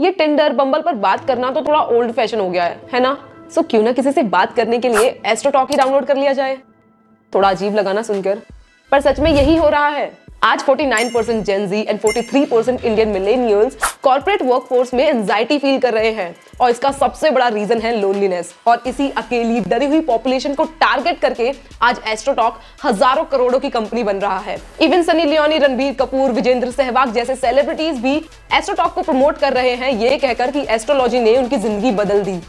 ये Tinder Bumble पर बात करना तो थोड़ा ओल्ड फैशन हो गया है ना? सो क्यों ना किसी से बात करने के लिए एस्ट्रो टॉक ही डाउनलोड कर लिया जाए। थोड़ा अजीब लगा ना सुनकर, पर सच में यही हो रहा है। आज 49% Gen Z and 43% Indian millennials corporate workforce में एंजाइटी फील कर रहे हैं और इसका सबसे बड़ा रीजन है लोनलीनेस। और इसी अकेली डरी हुई पॉपुलेशन को टारगेट करके आज एस्ट्रो टॉक हजारों करोड़ों की कंपनी बन रहा है। इवन सनी लियोनी, रणबीर कपूर, विजेंद्र सहवाग जैसे सेलिब्रिटीज भी एस्ट्रो टॉक को प्रमोट कर रहे हैं, ये कहकर कि एस्ट्रोलॉजी ने उनकी जिंदगी बदल दी।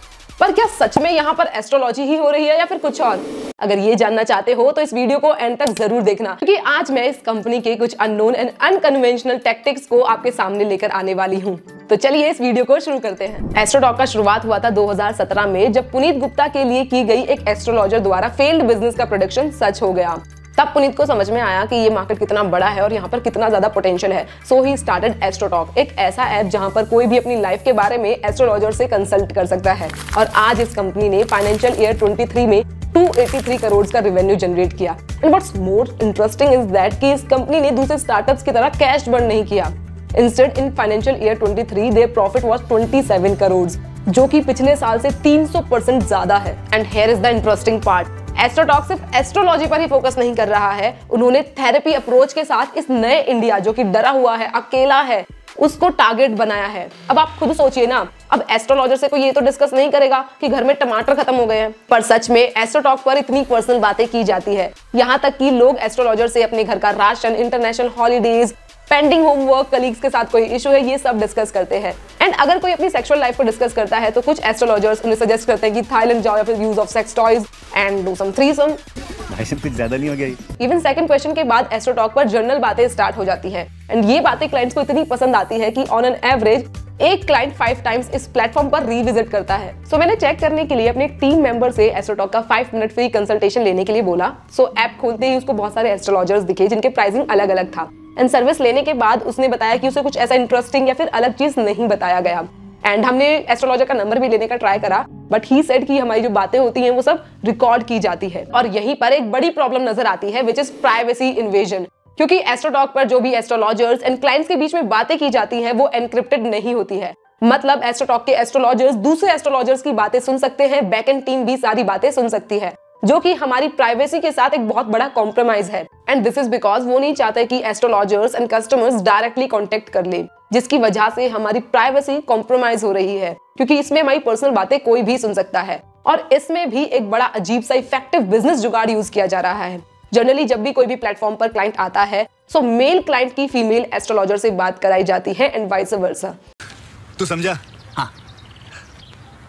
पर क्या सच में यहाँ पर एस्ट्रोलॉजी ही हो रही है या फिर कुछ और? अगर ये जानना चाहते हो तो इस वीडियो को एंड तक जरूर देखना, क्योंकि आज मैं इस कंपनी के कुछ अननोन एंड अनकन्वेंशनल टैक्टिक्स को आपके सामने लेकर आने वाली हूँ। तो चलिए इस वीडियो को शुरू करते हैं। एस्ट्रो टॉक का शुरुआत हुआ था 2017 में, जब पुनीत गुप्ता के लिए की गई एक एस्ट्रोलॉजर द्वारा फेल्ड बिजनेस का प्रेडिक्शन सच हो गया। तब पुनीत को समझ में आया कि ये मार्केट कितना बड़ा है और यहाँ पर कितना ज्यादा पोटेंशियल है। सो ही स्टार्टेड एस्ट्रो टॉक, एक ऐसा ऐप जहाँ पर कोई भी अपनी लाइफ के बारे में एस्ट्रोलॉजर से कंसल्ट कर सकता है। और आज इस कंपनी ने फाइनेंशियल ईयर 23 में 283 करोड़ का रेवेन्यू जनरेट किया। And what's more interesting is that कि इस कंपनी ने दूसरे स्टार्टअप्स की तरह कैश बर्न नहीं किया। Instead in financial year 23 their profit was 27 crore, जो कि पिछले साल से 300% ज्यादा है। And here is the interesting part, astro talk सिर्फ एस्ट्रोलॉजी पर ही फोकस नहीं कर रहा है, उन्होंने थेरेपी अप्रोच के साथ इस नए इंडिया जो कि डरा हुआ है, अकेला है, उसको टारगेट बनाया है। अब आप खुद सोचिए ना, अब एस्ट्रोलॉजर से कोई ये तो डिस्कस नहीं करेगा कि घर में टमाटर खत्म हो गए हैं। पर सच में एस्ट्रो टॉक पर इतनी पर्सनल बातें की जाती है, यहाँ तक कि लोग एस्ट्रोलॉजर से अपने घर का ration, international holidays, pending homework, colleagues के साथ कोई इशू है, ये सब डिस्कस करते हैं। एंड अगर कोई अपनी सेक्सुअल लाइफ को डिस्कस करता है तो कुछ एस्ट्रोलॉजर्स उन्हें सजेस्ट करते हैं कि थाईलैंड जाओ या फिर use of sex toys and do some threesome. भाई सब कुछ ज्यादा नहीं हो गया? इवन सेकंड क्वेश्चन के बाद एस्ट्रो टॉक पर जनरल बातें स्टार्ट हो जाती है। एंड ये बातें क्लाइंट्स को इतनी पसंद आती है कि ऑन एन एवरेज एक क्लाइंट 5 टाइम्स इस प्लेटफॉर्म पर रीविजिट करता है। सो मैंने चेक करने के लिए अपने टीम मेंबर से एस्ट्रो टॉक का 5 मिनट फ्री कंसल्टेशन लेने के लिए बोला। सो ऐप खोलते ही उसको बहुत सारे एस्ट्रोलॉजर्स दिखे जिनके प्राइसिंग अलग अलग था। एंड सर्विस लेने के बाद उसने बताया कि उसे कुछ ऐसा इंटरेस्टिंग या फिर अलग चीज नहीं बताया गया। एंड हमने एस्ट्रोलॉजर का नंबर भी लेने का ट्राई करा, बट ही सेड कि हमारी जो बातें होती हैं वो सब रिकॉर्ड की जाती है। और यहीं पर एक बड़ी प्रॉब्लम नजर आती है, विच इज प्राइवेसी इन्वेजन। क्योंकि एस्ट्रो टॉक पर जो भी एस्ट्रोलॉजर्स एंड क्लाइंट्स के बीच में बातें की जाती हैं वो एनक्रिप्टेड नहीं होती है। मतलब एस्ट्रो टॉक के एस्ट्रोलॉजर्स दूसरे एस्ट्रोलॉजर्स की बातें सुन सकते हैं, बैक एंड टीम भी सारी बातें सुन सकती है, जो कि हमारी प्राइवेसी के साथ एक बहुत बड़ा कॉम्प्रोमाइज है। एंड दिस इज बिकॉज वो नहीं चाहते कि astrologers and customers directly contact कर ले, जिसकी वजह से हमारी प्राइवेसी कॉम्प्रोमाइज हो रही है, क्योंकि इसमें हमारी पर्सनल बातें कोई भी सुन सकता है। और इसमें भी एक बड़ा अजीब सा इफेक्टिव बिजनेस जुगाड़ यूज किया जा रहा है। जनरली जब भी कोई भी प्लेटफॉर्म पर क्लाइंट आता है, सो मेल क्लाइंट की फीमेल एस्ट्रोलॉजर से बात कराई जाती है एंड वाइस वर्सा। तू समझा? हाँ।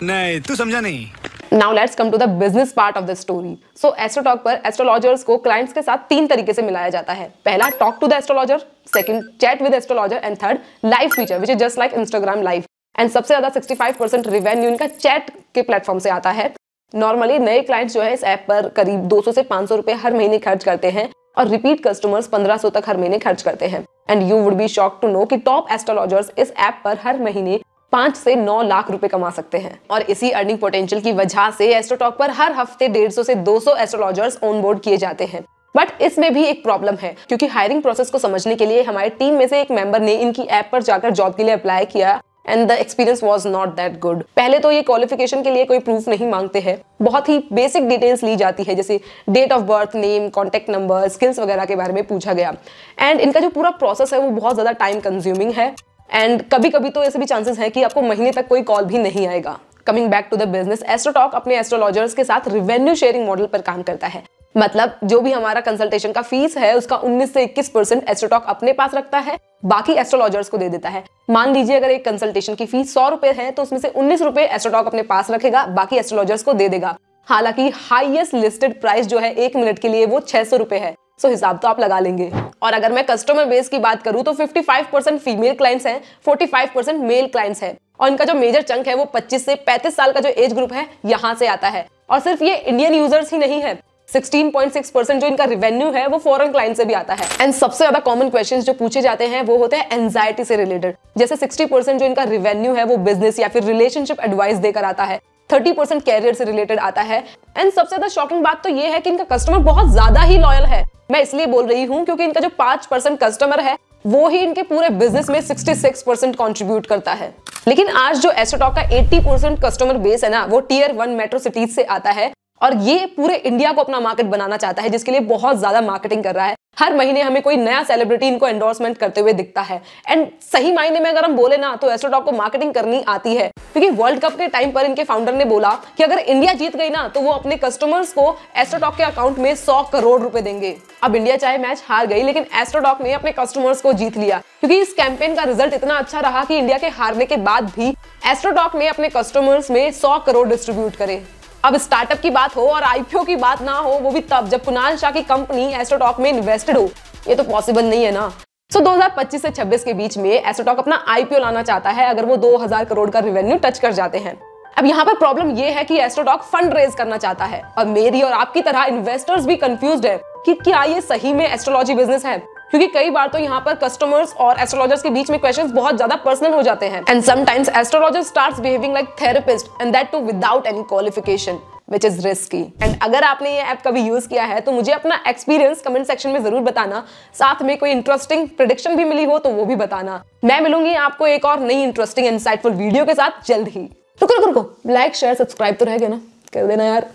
नहीं, तू समझा नहीं। Now let's come to the business part of the story. So Astro Talk पर एस्ट्रोलॉजर्स को क्लाइंट्स के साथ 3 तरीके से मिलाया जाता है। पहला, talk to the astrologer, second, chat with astrologer, and third, live feature which is just like Instagram live. And सबसे ज्यादा 65% रेवेन्यू इनका चैट के प्लेटफॉर्म से आता है। नॉर्मली नए क्लाइंट्स जो है इस ऐप पर करीब 200 से 500 रुपए हर महीने खर्च करते हैं और रिपीट कस्टमर्स 1500 तक हर महीने खर्च करते हैं। And you would be shocked to know कि टॉप एस्ट्रोलॉजर्स इस ऐप पर हर महीने 5 से 9 लाख रुपए कमा सकते हैं। और इसी अर्निंग पोटेंशियल की वजह से एस्ट्रो टॉक पर हर हफ्ते 150 से 200 एस्ट्रोलॉजर्स ऑन बोर्ड किए जाते हैं। बट इसमें भी एक प्रॉब्लम है, क्योंकि हायरिंग प्रोसेस को समझने के लिए हमारी टीम में से एक मेंबर ने इनकी ऐप पर जाकर जॉब के लिए अप्लाई किया and the experience was not that good. पहले तो ये क्वालिफिकेशन के लिए कोई प्रूफ नहीं मांगते हैं, बहुत ही बेसिक डिटेल्स ली जाती है, जैसे date of birth, name, contact number, skills वगैरह के बारे में पूछा गया। एंड इनका जो पूरा प्रोसेस है वो बहुत ज्यादा टाइम कंज्यूमिंग है। एंड कभी कभी तो ऐसे भी चांसेस है कि आपको महीने तक कोई कॉल भी नहीं आएगा। Coming back to the business, Astro Talk अपने एस्ट्रोलॉजर्स के साथ रेवेन्यू शेयरिंग मॉडल पर काम करता है। मतलब जो भी हमारा कंसल्टेशन का फीस है उसका 19 से 21% एस्ट्रो टॉक अपने पास रखता है, बाकी एस्ट्रोलॉजर्स को दे देता है। मान लीजिए अगर एक कंसल्टेशन की फीस 100 रुपए है तो उसमें से 19 रुपए एस्ट्रो टॉक अपने पास रखेगा, बाकी एस्ट्रोलॉजर्स को दे देगा। हालांकि हाईएस्ट लिस्टेड प्राइस जो है 1 मिनट के लिए वो 600 रुपए है। सो हिसाब तो आप लगा लेंगे। और अगर मैं कस्टमर बेस की बात करूं तो 55% फीमेल क्लाइंट्स हैं, 45% मेल क्लाइंट्स हैं। और इनका जो मेजर चंक है वो 25 से 35 साल का जो एज ग्रुप है यहाँ से आता है। और सिर्फ ये इंडियन यूजर्स ही नहीं है, 16.6% जो इनका रेवेन्यू है वो फॉरेन क्लाइंट से भी आता है। एंड सबसे ज्यादा कॉमन क्वेश्चंस जो पूछे जाते हैं वो होते हैं एंजाइटी से रिलेटेड। जैसे 60% जो इनका रेवेन्यू है वो बिजनेस या फिर रिलेशनशिप एडवाइस देकर आता है, 30% कैरियर से रिलेटेड आता है। एंड सबसे ज्यादा शॉकिंग बात तो ये है कि इनका कस्टमर बहुत ज्यादा ही लॉयल है। मैं इसलिए बोल रही हूँ क्योंकि इनका जो 5% कस्टमर है वो ही इनके पूरे बिजनेस में 66% कंट्रीब्यूट करता है। लेकिन आज जो एस्ट्रोटॉक का 80% कस्टमर बेस है ना, वो टियर 1 मेट्रो सिटीज से आता है और ये पूरे इंडिया को अपना मार्केट बनाना चाहता है, जिसके लिए बहुत ज्यादा मार्केटिंग कर रहा है। हर महीने हमें कोई नया सेलिब्रिटी इनको एंडोर्समेंट करते हुए दिखता है। एंड सही मायने में अगर हम बोले ना, तो एस्ट्रोटॉक को मार्केटिंग करनी आती है, क्योंकि वर्ल्ड कप के टाइम पर इनके फाउंडर ने बोला कि अगर इंडिया जीत गई ना, तो वो अपने कस्टमर्स को एस्ट्रोटॉक के अकाउंट में 100 करोड़ रुपए देंगे। अब इंडिया चाहे मैच हार गई, लेकिन एस्ट्रोटॉक ने अपने कस्टमर्स को जीत लिया, क्योंकि इस कैंपेन का रिजल्ट इतना अच्छा रहा कि इंडिया के हारने के बाद भी एस्ट्रोटॉक ने अपने कस्टमर्स में 100 करोड़ डिस्ट्रीब्यूट करे। अब स्टार्टअप की बात हो और आईपीओ की बात ना हो, वो भी तब जब कुणाल शाह की कंपनी एस्ट्रोटॉक में इन्वेस्टेड हो। ये तो पॉसिबल नहीं है ना। 2025 से 26 के बीच में एस्ट्रोटॉक अपना आईपीओ लाना चाहता है, अगर वो 2000 करोड़ का रेवेन्यू टच कर जाते हैं। अब यहाँ पर प्रॉब्लम ये है कि एस्ट्रोटॉक फंड रेज करना चाहता है, और मेरी और आपकी तरह इन्वेस्टर्स भी कंफ्यूज्ड है कि क्या ये सही में एस्ट्रोलॉजी बिजनेस है, क्योंकि कई बार तो यहाँ पर कस्टमर्स और एस्ट्रोलॉजर्स के बीच में क्वेश्चंस बहुत ज्यादा पर्सनल हो जाते हैं। And sometimes astrologer starts behaving like therapist and that too without any qualification, which is risky। And अगर आपने ये ऐप कभी यूज किया है तो मुझे अपना एक्सपीरियंस कमेंट सेक्शन में जरूर बताना। साथ में कोई इंटरेस्टिंग प्रेडिक्शन भी मिली हो तो वो भी बताना। मैं मिलूंगी आपको एक और नई इंटरेस्टिंग इंसाइटफुल वीडियो के साथ जल्द ही। रुको, लाइक शेयर सब्सक्राइब तो रह गया ना, कर देना यार।